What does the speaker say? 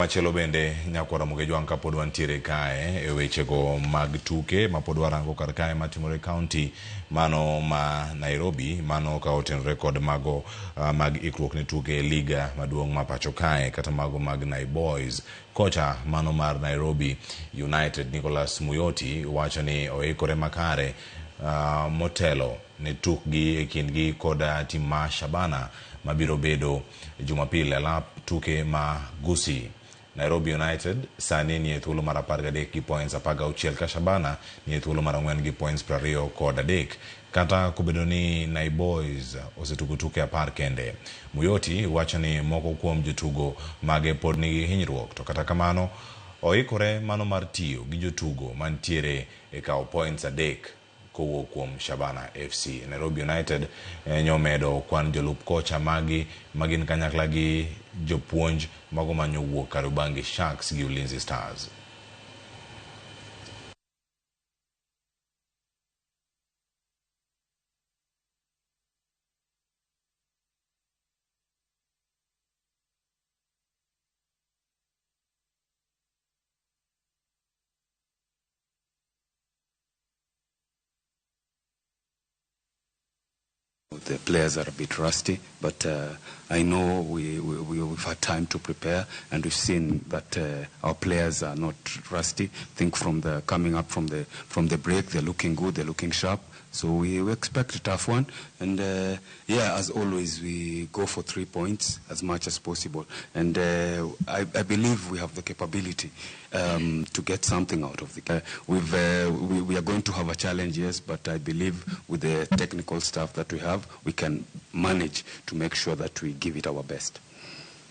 Machielo bende nyako Ramogi jwang' kapod wantiere kae e wechego mag tuke mapod warango kar kae matimore county mano ma Nairobi, mano ka otenore kod mago mag ikruok ne tuke liga maduong' ma pacho kae kata mago mag Boys. Kocha mano mar Nairobi United Nicholas Muyoti wacho ni oikore makare motelo ne tukgi e kindgi koda tim ma Shabana mabiro bedo Jumapil alap tuke ma Gusi. Nairobi United sani ni thuolo mar 13 gi points 16 ka Shabana ni thuolo mar 4 gi points 23. Kata kubedo ni Boys osetugo tuke 10 kende. Muyoti wacho ni moko kuom jotugo mage pod nigi hinyruok, to kata kamano oikore mano mar tiyo gi jotugo mantiere e kawo points 3 kowuok kuom Shabana FC. Nairobi United nyomedo kwan jolup kocha magin kanyakla gi jopuonj mago manyo wuok Kariobangi Sharks gi Ulinzi Stars. The players are a bit rusty, but I know we've had time to prepare, and we've seen that our players are not rusty. I think coming up from the break, they're looking good, they're looking sharp. So we expect a tough one, and yeah, as always, we go for 3 points as much as possible, and I believe we have the capability to get something out of it. We are going to have a challenge, yes, but I believe with the technical staff that we have, we can manage to make sure that we give it our best.